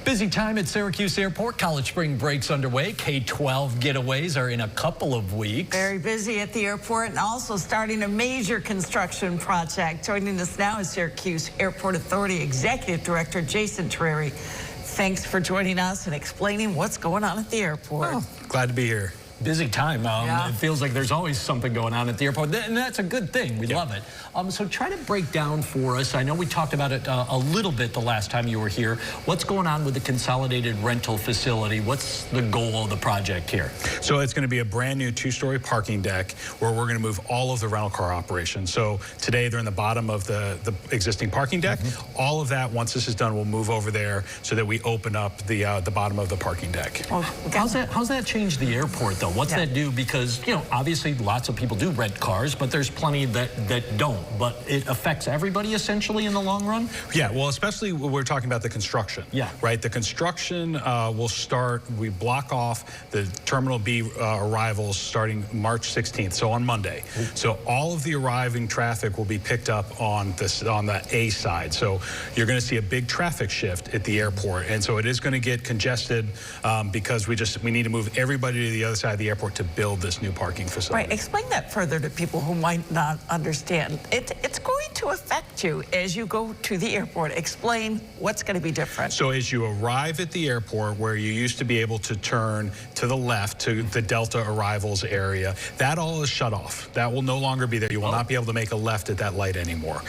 Busy time at Syracuse Airport. College spring break's underway. K-12 getaways are in a couple of weeks. Very busy at the airport and also starting a major construction project. Joining us now is Syracuse Airport Authority Executive Director Jason Terreri. Thanks for joining us and explaining what's going on at the airport. Oh, glad to be here. Busy time. It feels like there's always something going on at the airport, and that's a good thing. We love it. So try to break down for us. I know we talked about it a little bit the last time you were here. What's going on with the consolidated rental facility? What's the goal of the project here? So it's going to be a brand new two-story parking deck where we're going to move all of the rental car operations. So today they're in the bottom of the existing parking deck. All of that, once this is done, we'll move over there so that we open up the bottom of the parking deck. How's that change the airport, though? What's that do? Because, you know, obviously lots of people do rent cars, but there's plenty that don't. But it affects everybody essentially in the long run? Yeah, well, especially when we're talking about the construction. Yeah. Right? The construction will start, we block off the Terminal B arrivals starting March 16th, so on Monday. So all of the arriving traffic will be picked up on the A side. So you're going to see a big traffic shift at the airport. And so it is going to get congested because we need to move everybody to the other side of the airport to build this new parking facility. Right. Explain that further to people who might not understand. It's going to affect you as you go to the airport. Explain what's going to be different. So as you arrive at the airport, where you used to be able to turn to the left to the Delta arrivals area, that all is shut off. That will no longer be there. You will not be able to make a left at that light anymore.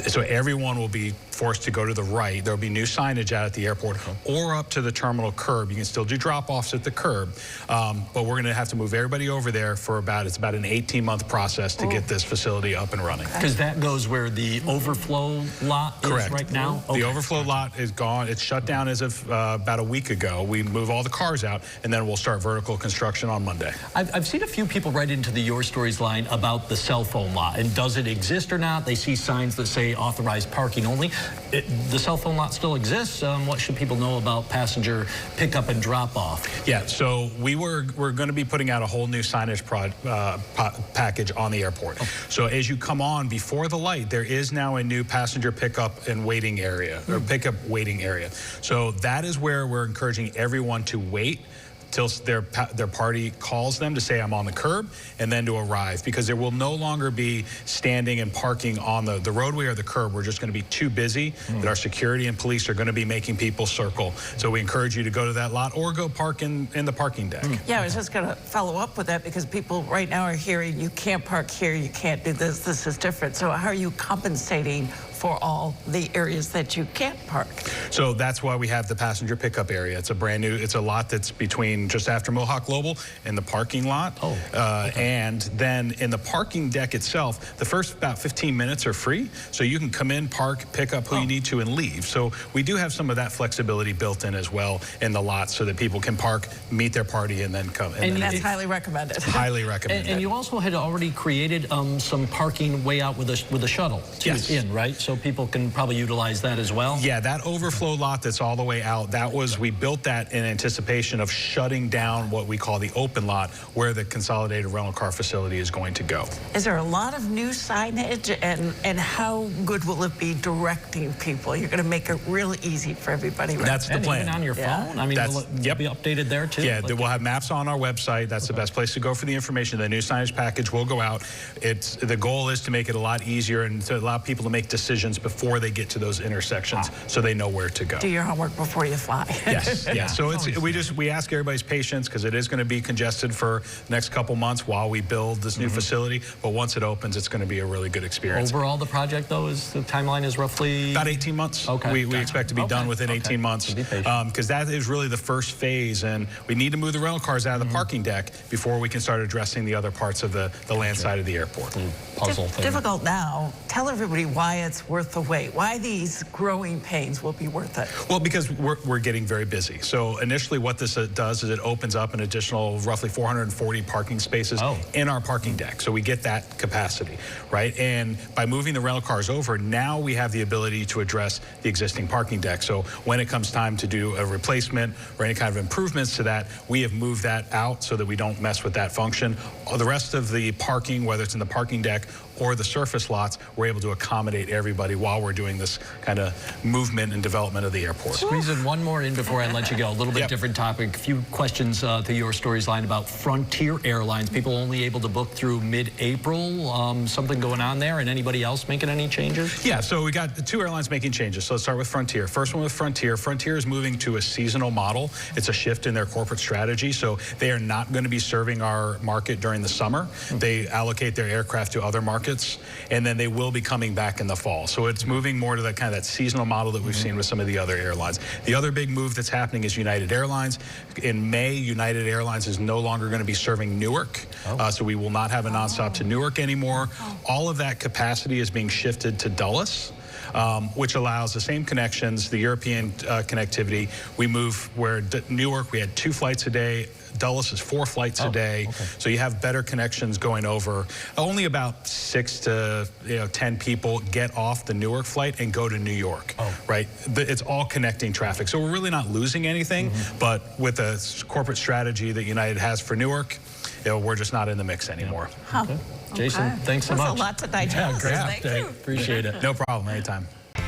So everyone will be forced to go to the right. There will be new signage out at the airport or up to the terminal curb. You can still do drop-offs at the curb, but we're going to have to move everybody over there for it's about an 18-month process to get this facility up and running. Because that goes where the overflow lot is right now? The overflow lot is gone. It's shut down as of about a week ago. We move all the cars out, and then we'll start vertical construction on Monday. I've seen a few people write into the Your Stories line about the cell phone lot, and does it exist or not? They see signs that say authorized parking only. The cell phone lot still exists. What should people know about passenger pickup and drop-off? Yeah, so we're going to be putting out a whole new signage package on the airport. So as you come on before the light, there is now a new passenger pickup and waiting area, or pickup waiting area. So that is where we're encouraging everyone to wait till their party calls them to say, I'm on the curb, and then to arrive, because there will no longer be standing and parking on the roadway or the curb. We're just going to be too busy that our security and police are going to be making people circle. So we encourage you to go to that lot or go park in the parking deck. Yeah, I was just going to follow up with that, because people right now are hearing you can't park here, you can't do this, this is different. So how are you compensating for all the areas that you can't park? So that's why we have the passenger pickup area. It's a brand new, it's a lot that's between just after Mohawk Global and the parking lot. And then in the parking deck itself, the first about 15 minutes are free. So you can come in, park, pick up who you need to, and leave. So we do have some of that flexibility built in as well in the lot, so that people can park, meet their party, and then come. And that's highly recommended. Highly recommended. And you also had already created some parking way out with a shuttle in, right? So people can probably utilize that as well? Yeah, that overflow lot that's all the way out, we built that in anticipation of shutting down what we call the open lot, where the consolidated rental car facility is going to go. Is there a lot of new signage, and how good will it be directing people? You're going to make it really easy for everybody, right? That's the plan. Even on your phone? I mean, will it be updated there too? Yeah, we'll have maps on our website. That's the best place to go for the information. The new signage package will go out. The goal is to make it a lot easier and to allow people to make decisions before they get to those intersections, so they know where to go. Do your homework before you fly. Yes, yeah. So we ask everybody's patience, because it is going to be congested for the next couple months while we build this new facility. But once it opens, it's going to be a really good experience. Overall, the project, though, the timeline is roughly about 18 months. Okay. We expect to be done within 18 months, because that is really the first phase, and we need to move the rental cars out of the parking deck before we can start addressing the other parts of the land side of the airport. Puzzle thing. Difficult now. Tell everybody why it's worth the wait. Why these growing pains will be worth it. Well, because we're getting very busy. So initially what this does is it opens up an additional roughly 440 parking spaces in our parking deck. So we get that capacity, right? And by moving the rental cars over, now we have the ability to address the existing parking deck. So when it comes time to do a replacement or any kind of improvements to that, we have moved that out so that we don't mess with that function. The rest of the parking, whether it's in the parking deck or the surface lots, we're able to accommodate everybody while we're doing this kind of movement and development of the airport. Squeezing one more in before I let you go. A little bit different topic. A few questions to your stories line about Frontier Airlines. People only able to book through mid-April. Something going on there, and anybody else making any changes? Yeah, so we got 2 airlines making changes. So let's start with Frontier. First one with Frontier. Frontier is moving to a seasonal model. It's a shift in their corporate strategy. So they are not going to be serving our market during the summer. They allocate their aircraft to other markets, and then they will be coming back in the fall. So it's moving more to that kind of that seasonal model that we've seen with some of the other airlines. The other big move that's happening is United Airlines. In May, United Airlines is no longer going to be serving Newark. So we will not have a nonstop to Newark anymore. All of that capacity is being shifted to Dulles. Which allows the same connections, the European connectivity. We move where Newark, we had 2 flights a day. Dulles is 4 flights a day. So you have better connections going over. Only about 6 to 10 people get off the Newark flight and go to New York, right? It's all connecting traffic. So we're really not losing anything, but with the corporate strategy that United has for Newark, we're just not in the mix anymore. Jason, thanks so much. That's a lot to digest. Thank you. Appreciate it. No problem, anytime.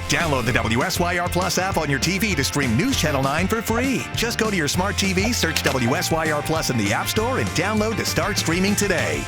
Download the WSYR Plus app on your TV to stream News Channel 9 for free. Just go to your smart TV, search WSYR Plus in the App Store, and download to start streaming today.